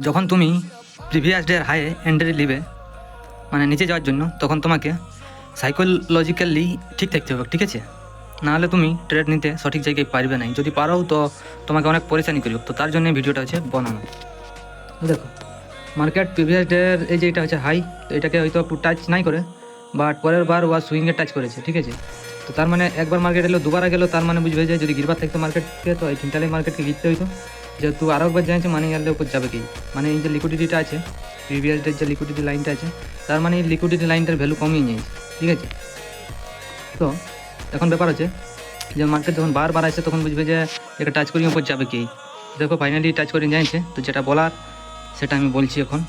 যখন তুমি প্রিভিয়াস ডের হাইয়ে এন্ট্রি নিবে মানে নিচে যাওয়ার জন্য, তখন তোমাকে সাইকোলজিক্যালি ঠিক থাকতে হবে, ঠিক আছে? নাহলে তুমি ট্রেড নিতে সঠিক জায়গায় পারবে না। যদি পারো তো তোমাকে অনেক পরেশানি করবে। তো তার জন্য ভিডিওটা হচ্ছে বানানো। দেখো মার্কেট প্রিভিয়াস ডের এই যে এটা হচ্ছে হাই, তো এটাকে হয়তো একটু টাচ নাই করে, বাট পরের বার ওয়ার সুইংয়ে টাচ করেছে, ঠিক আছে? তো তার মানে একবার মার্কেট এলো, দুবার গেলো, তার মানে বুঝবে যে যদি গিরবার থাকতো মার্কেটকে তো এই তিনটালে মার্কেটকে জিততে হইতো। যেহেতু আরও একবার জানছে মানে ইয়ারলে উপর যাবে কি, মানে এই যে লিকুইডিটিটা আছে প্রিভিয়াস ডের যে লিকুইডিটি লাইনটা আছে, তার মানে এই লিকুইডিটি লাইনটার ভ্যালু কমিয়ে নিয়েছে, ঠিক আছে? তো এখন ব্যাপার হচ্ছে যে মার্কেট যখন বারবার আসে তখন বুঝবে যে এটা টাচ করিয়ে উপর যাবে কি। দেখো ফাইনালি টাচ করে যাইছে, তো যেটা বলার সেটা আমি বলছি এখন।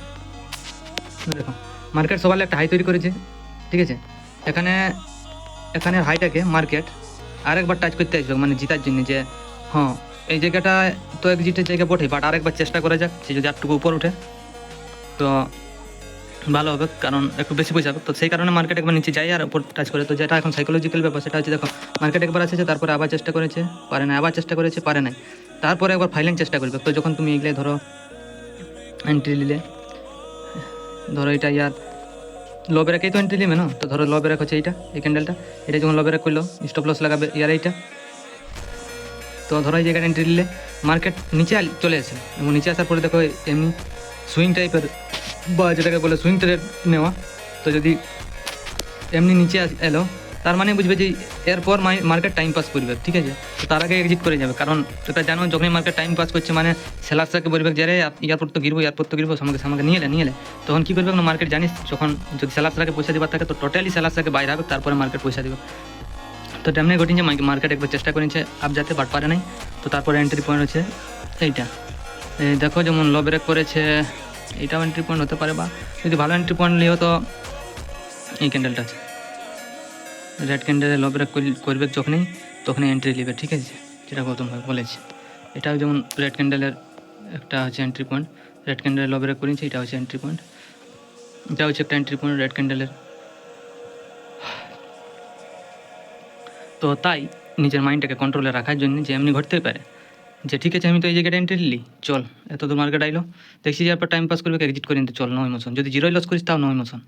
দেখো মার্কেট সবার একটা হাই তৈরি করেছে, ঠিক আছে? এখানে এখানের হাইটাকে মার্কেট আরেকবার টাচ করতে আসবে মানে জিতার জন্য, যে হ্যাঁ এই জায়গাটা তো এক্সিটের জায়গা বটে, বাট আরেকবার চেষ্টা করা যাক, সে যদি আটটুকু উপর ওঠে তো ভালো হবে, কারণ একটু বেশি পয়সা হবে। তো সেই কারণে মার্কেট একবার নিচে যায় আর উপর টাচ করে। তো যেটা এখন সাইকোলজিক্যাল ব্যাপার সেটা হচ্ছে, দেখো মার্কেট একবার আসছে, তারপরে আবার চেষ্টা করেছে, পারে না, আবার চেষ্টা করেছে, পারে না, তারপরে একবার ফাইলিং চেষ্টা করবে। তো যখন তুমি এগুলো ধরো এন্ট্রি নিলে, ধরো এটা ইয়ার লো ব্রেকেই তো এন্ট্রি নেবে না, তো ধরো লো ব্রেক হচ্ছে এইটা, এই ক্যান্ডেলটা, এটা যখন লো ব্রেক করলো স্টপ লস লাগাবে ইয়ার এইটা। তো ধরো এই জায়গাটা এন্ট্রি নিলে মার্কেট নিচে চলে আসে, এবং নিচে আসার পরে দেখো এমনি সুইং টাইপের বা যেটাকে বলে সুইং ট্রেড নেওয়া। তো যদি এমনি নিচে এলো তার মানে বুঝবে যে এরপর মার্কেট টাইম পাস করবে, ঠিক আছে? তো তার আগে এক্সিট করে যাবে, কারণ এটা জানো যখনই মার্কেট টাইম পাস করছে মানে সেলার্সকে বলবে যে রে এয়ারপোর্ট তো গিরবো, এয়ারপোর্ট তো গিরবো, আমাকে নিয়ে এলে তখন কী করবে না, মার্কেট জানিস যখন যদি সেলার্সরাকে পয়সা দেওয়ার থাকে তো টোটালি সেলার্সরাকে বাইরে হবে, তারপরে মার্কেট পয়সা দেবে। তো তেমনি ঘটিছে মার্কেট একবার চেষ্টা করেছে আপ যেতে, বাট পারে নাই। তো তারপরে এন্ট্রি পয়েন্ট হচ্ছে এইটা, দেখো যেমন লো ব্রেক করেছে, এইটাও এন্ট্রি পয়েন্ট হতে পারে, বা যদি ভালো এন্ট্রি পয়েন্ট নিও তো এই ক্যান্ডেলটা আছে রেড ক্যান্ডেলে লো ব্রেক করবে তখনই এন্ট্রি নেবে, ঠিক আছে? যেটা গৌতম ভাই বলেছে, এটাও যেমন রেড ক্যান্ডেলের একটা হচ্ছে এন্ট্রি পয়েন্ট, রেড ক্যান্ডেলে লো ব্রেক করেছে, এটা হচ্ছে এন্ট্রি পয়েন্ট, এটা হচ্ছে একটা এন্ট্রি পয়েন্ট রেড ক্যান্ডেলের। তো তাই নিজের মাইন্ডটাকে কন্ট্রোলে রাখার জন্য যে এমনি ঘটতেই পারে যে ঠিক আছে আমি তো এই জায়গাটা এন্ট্রি নিলি, চল এত দূর মার্কেট আইলো, দেখছি যে এরপর টাইম পাস করবে, এক্সিট করে নিতে চল, নো ইমোশন। যদি জিরোই লস করিস তাও নো ইমোশন,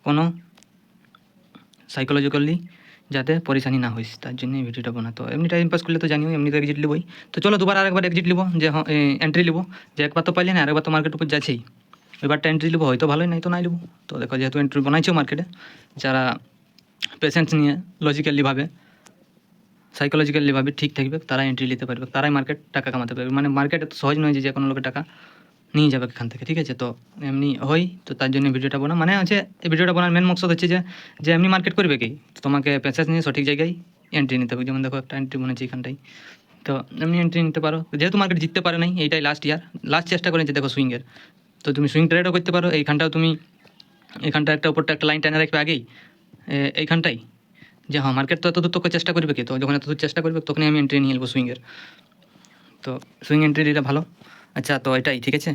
কোনো সাইকোলজিক্যালি যাতে পরেশানি না হইস, তার জন্য এই ভিডিওটা বানা। তো এমনি টাইম পাস করলে তো জানিও এমনি তো এক্সিট লিবই। তো চলো দুবার আরেকবার এক্সিট লিবো, যে এন্ট্রি লিবো, যে একবার তো পাইলে না, আরেকবার তো মার্কেট উপর যাচ্ছেই, এবারটা এন্ট্রি লিবো, হয়তো ভালোই নাই তো নাই লিবো। তো দেখো যেহেতু এন্ট্রি বানাইছো মার্কেটে, যারা পেশেন্স নিয়ে লজিক্যালিভাবে সাইকোলজিক্যালিভাবে ঠিক থাকবে তারা এন্ট্রি নিতে পারবে, তারাই মার্কেট টাকা কামাতে পারবে। মানে মার্কেট এত সহজ নয় যে কোনো লোকের টাকা নিয়ে যাবে এখান থেকে, ঠিক আছে? তো এমনি হয়, তো তার জন্য ভিডিওটা বানা, মানে হচ্ছে এই ভিডিওটা বানার মেন মকসদ হচ্ছে যে এমনি মার্কেট করবে কি, তোমাকে পেশেন্স নিয়ে সঠিক জায়গায় এন্ট্রি নিতে হবে। যেমন দেখো একটা এন্ট্রি বানাচ্ছি এখানটাই, তো এমনি এন্ট্রি নিতে পারো। যেহেতু মার্কেট জিততে পারে নাই, এইটাই লাস্ট চেষ্টা করেছে দেখো সুইংয়ের, তো তুমি সুইং ট্রেডও করতে পারো। এইখানটাও তুমি এখানটা একটা উপরটা একটা লাইন টেনে রাখবে আগেই এইখানটাই, যে হ্যাঁ মার্কেট তো এত দূর তোকে চেষ্টা করবে কি, তো যখন এত দূর চেষ্টা করবে তখনই আমি এন্ট্রি নিয়ে নেবো সুইংয়ের। তো সুইং এন্ট্রি এটা ভালো। আচ্ছা তো এটাই ঠিক আছে।